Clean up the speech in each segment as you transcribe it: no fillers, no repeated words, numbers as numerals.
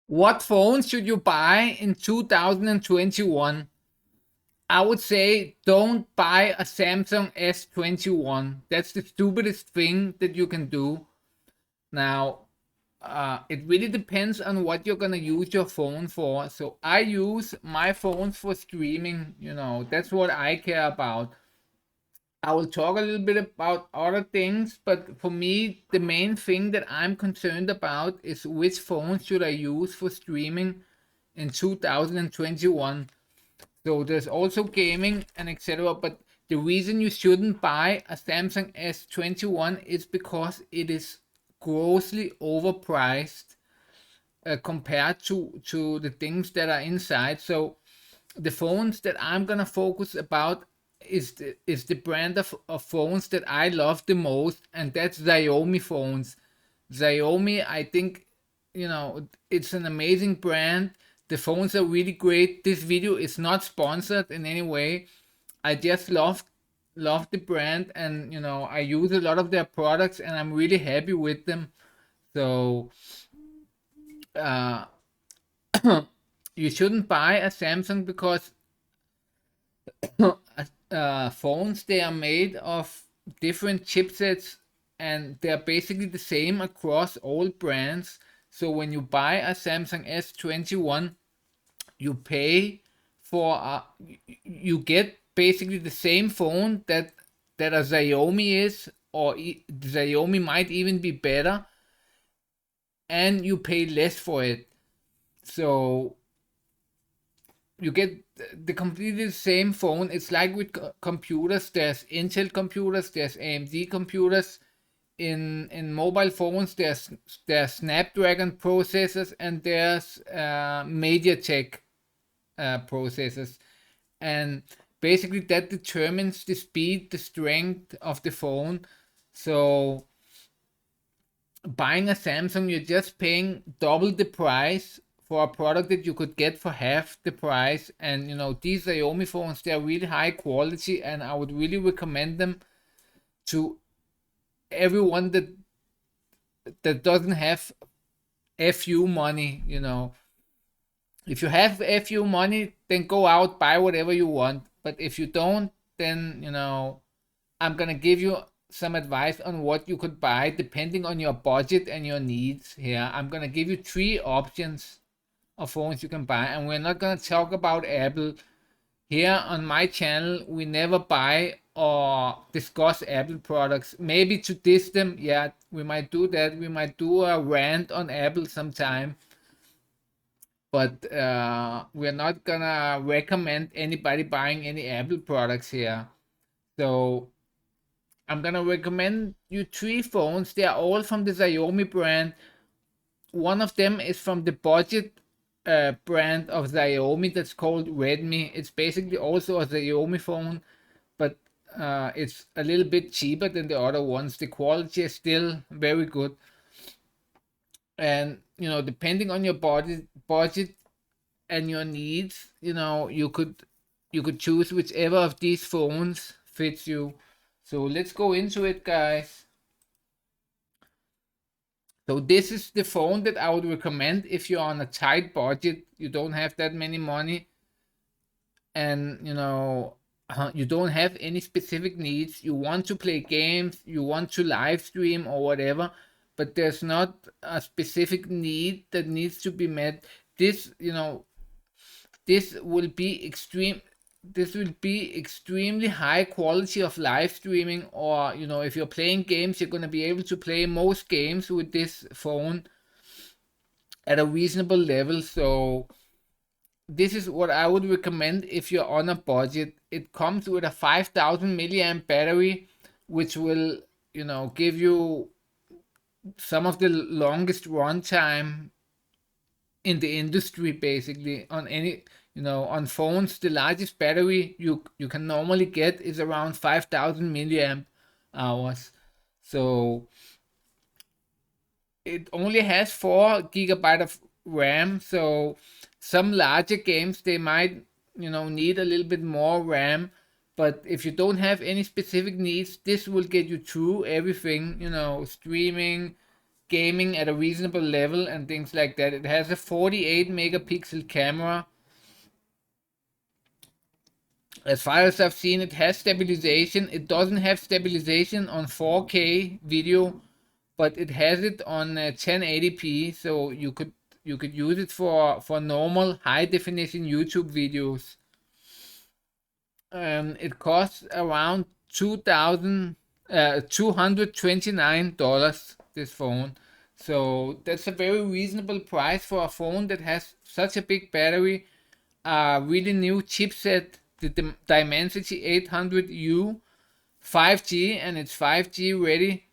What phone should you buy in 2021? I would say don't buy a Samsung S21. That's the stupidest thing that you can do. Now, it really depends on what you're gonna use your phone for. So I use my phones for streaming, that's what I care about. I will talk a little bit about other things, but for me, the main thing that I'm concerned about is which phone should I use for streaming in 2021. So there's also gaming and etc. But the reason you shouldn't buy a Samsung S21 is because it is grossly overpriced compared to the things that are inside. So the phones that I'm gonna focus about is the brand of phones that I love the most, and that's Xiaomi phones. Xiaomi, I think, it's an amazing brand. The phones are really great. This video is not sponsored in any way. I just love the brand, and I use a lot of their products, and I'm really happy with them. So uh, you shouldn't buy a Samsung because phones, they are made of different chipsets, and they're basically the same across all brands. So when you buy a Samsung S21, you pay for you get basically the same phone that a Xiaomi is, or Xiaomi might even be better, and you pay less for it. So you get the completely same phone. It's like with computers. There's Intel computers, there's AMD computers. In mobile phones, there's Snapdragon processors, and there's MediaTek processors, and basically that determines the speed, the strength of the phone. So buying a Samsung, you're just paying double the price for a product that you could get for half the price. And these Xiaomi phones, they're really high quality, and I would really recommend them to everyone that doesn't have FU money. If you have FU money, then go out, buy whatever you want. But if you don't, then I'm gonna give you some advice on what you could buy depending on your budget and your needs here. I'm gonna give you three options of phones you can buy, and we're not gonna talk about Apple. Here on my channel, we never buy or discuss Apple products. Maybe to diss them, yeah, we might do that. We might do a rant on Apple sometime, but we're not gonna recommend anybody buying any Apple products here. So I'm gonna recommend you three phones. They are all from the Xiaomi brand. One of them is from the budget brand of Xiaomi that's called Redmi. It's basically also a Xiaomi phone, but it's a little bit cheaper than the other ones. The quality is still very good, and depending on your budget and your needs, you could choose whichever of these phones fits you. So let's go into it, guys. So this is the phone that I would recommend if you're on a tight budget, you don't have that many money, and you don't have any specific needs. You want to play games, you want to live stream or whatever, but there's not a specific need that needs to be met. This will be extremely high quality of live streaming, or if you're playing games, you're going to be able to play most games with this phone at a reasonable level. So this is what I would recommend if you're on a budget. It comes with a 5000 milliamp battery, which will give you some of the longest runtime in the industry, basically. On any on phones, the largest battery you can normally get is around 5000 milliamp hours. So it only has 4 GB of RAM. So some larger games, they might need a little bit more RAM. But if you don't have any specific needs, this will get you through everything. Streaming, gaming at a reasonable level and things like that. It has a 48 megapixel camera. As far as I've seen, it has stabilization. It doesn't have stabilization on 4K video, but it has it on 1080p, so you could use it for normal high definition YouTube videos. It costs around $229, this phone. So that's a very reasonable price for a phone that has such a big battery, a really new chipset, the Dimensity 800U, 5G, and it's 5G ready.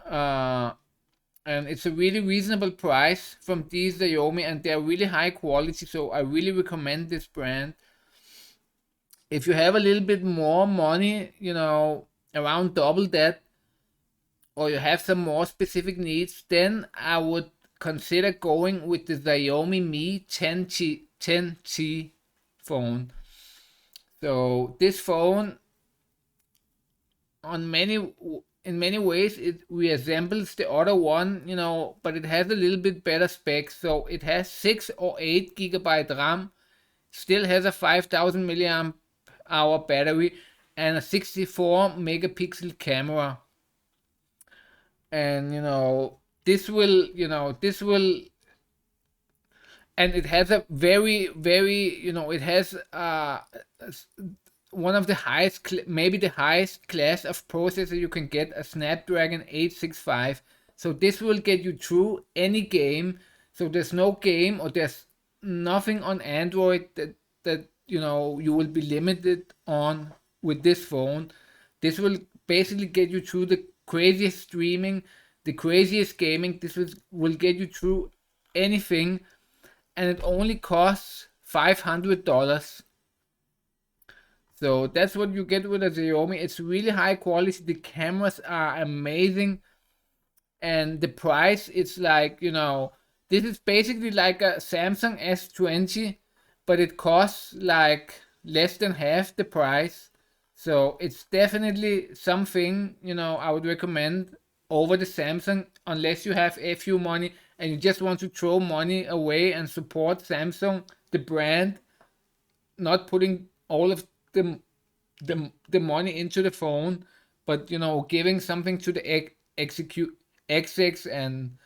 And it's a really reasonable price from these Xiaomi, and they're really high quality, so I really recommend this brand. If you have a little bit more money, around double that, or you have some more specific needs, then I would consider going with the Xiaomi Mi 10T phone. So this phone, in many ways, it resembles the other one, but it has a little bit better specs. So it has 6 or 8 gigabyte RAM, still has a 5000 milliamp hour battery, and a 64 megapixel camera. And this will and it has a very, very, it has one of the highest, maybe the highest class of processor you can get, a Snapdragon 865. So this will get you through any game. So there's no game, or there's nothing on Android that you will be limited on with this phone. This will basically get you through the craziest streaming, the craziest gaming. This will get you through anything, and it only costs $500. So that's what you get with a Xiaomi. It's really high quality. The cameras are amazing, and the price, it's like, this is basically like a Samsung S20, but it costs like less than half the price. So it's definitely something, I would recommend over the Samsung, unless you have a few money and you just want to throw money away and support Samsung, the brand, not putting all of the money into the phone, but giving something to the execs and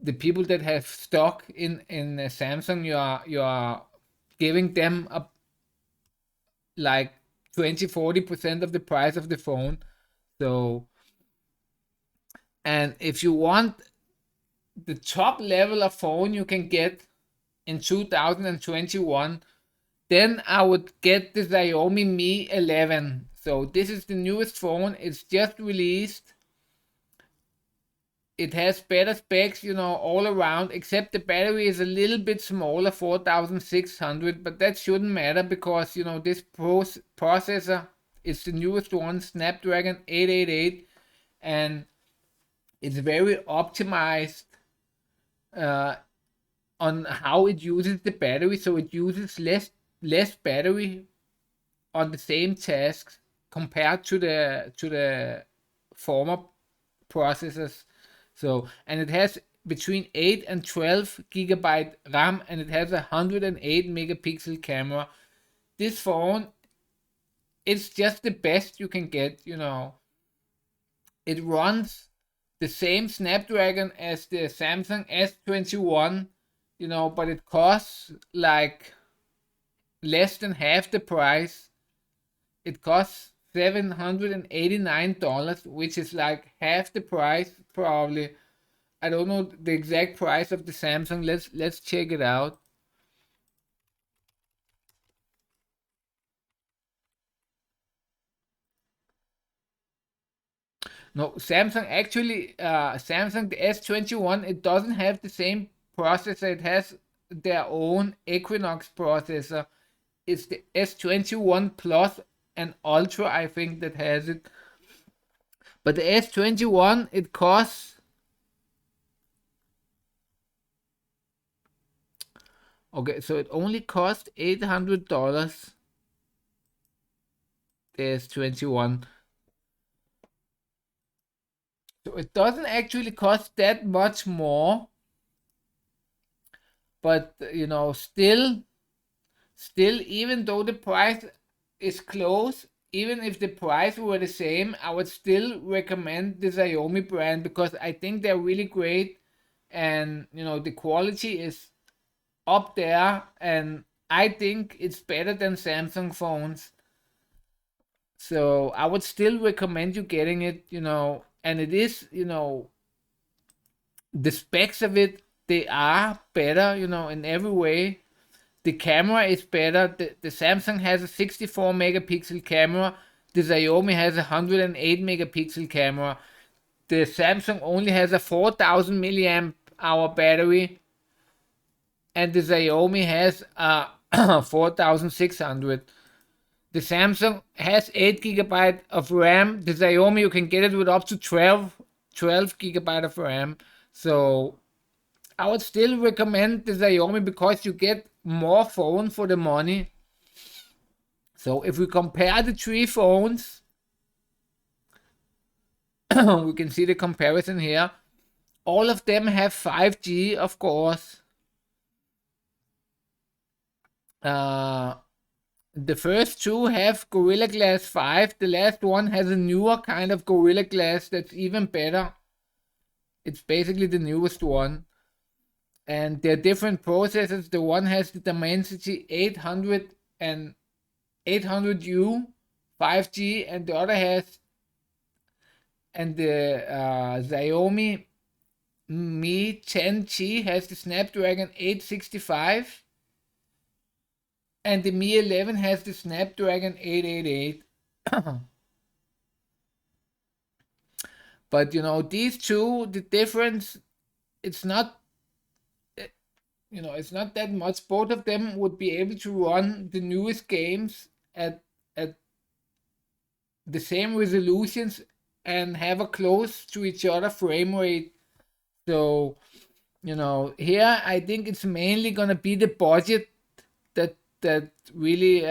the people that have stock in Samsung. You are giving them a like 20-40% of the price of the phone. So, and if you want the top level of phone you can get in 2021, then I would get the Xiaomi Mi 11. So this is the newest phone. It's just released. It has better specs, all around, except the battery is a little bit smaller, 4600, but that shouldn't matter because, this processor is the newest one, Snapdragon 888, and it's very optimized on how it uses the battery, so it uses less battery on the same tasks compared to the former processors. So, and it has between 8 and 12 gigabyte RAM, and it has a 108 megapixel camera. This phone, it's just the best you can get. It runs the same Snapdragon as the Samsung S21, but it costs like less than half the price. It costs $789, which is like half the price probably. I don't know the exact price of the Samsung. Let's check it out. No, Samsung actually, Samsung the S21, it doesn't have the same processor. It has their own Equinox processor. It's the S21 Plus and Ultra, I think, that has it. But the S21, it costs. Okay, so it only costs $800. The S21. So it doesn't actually cost that much more, but you know, still, even though the price is close, even if the price were the same, I would still recommend the Xiaomi brand because I think they're really great, and you know, the quality is up there, and I think it's better than Samsung phones. So I would still recommend you getting it, you know, and it is, you know, the specs of it, they are better, you know, in every way. The camera is better. The Samsung has a 64 megapixel camera. The Xiaomi has a 108 megapixel camera. The Samsung only has a 4000 milliamp hour battery, and the Xiaomi has a 4600. The Samsung has 8 gigabyte of RAM. The Xiaomi, you can get it with up to 12 gigabyte of RAM. So I would still recommend the Xiaomi because you get more phone for the money. So if we compare the three phones, we can see the comparison here. All of them have 5G, of course. Uh, the first two have Gorilla Glass 5. The last one has a newer kind of Gorilla Glass that's even better. It's basically the newest one. And they're different processors. The one has the Dimensity 800 and 800U 5G, and the other has, and the Xiaomi Mi 10G has the Snapdragon 865, and the Mi 11 has the Snapdragon 888. But you know, these two, the difference, it's not, you know, it's not that much. Both of them would be able to run the newest games at the same resolutions and have a close to each other frame rate. So, you know, here I think it's mainly gonna be the budget that really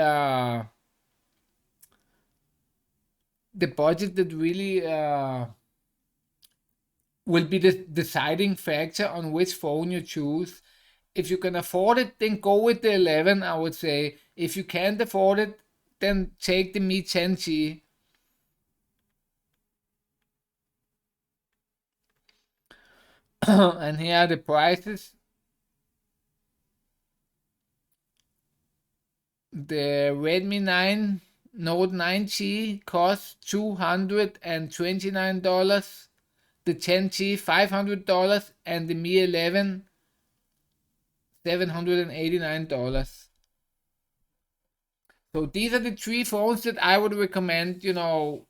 will be the deciding factor on which phone you choose. If you can afford it, then go with the 11, I would say. If you can't afford it, then take the Mi 10G. And here are the prices. The Redmi 9 Note 9G costs $229. The 10G $500, and the Mi 11 $789. So these are the three phones that I would recommend, you know,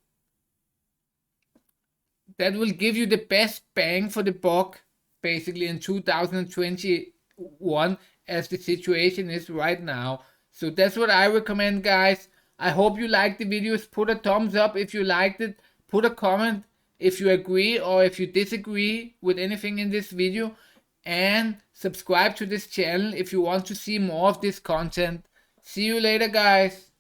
that will give you the best bang for the buck basically in 2021 as the situation is right now. So that's what I recommend, guys. I hope you liked the videos. Put a thumbs up if you liked it. Put a comment if you agree or if you disagree with anything in this video, and subscribe to this channel if you want to see more of this content. See you later, guys.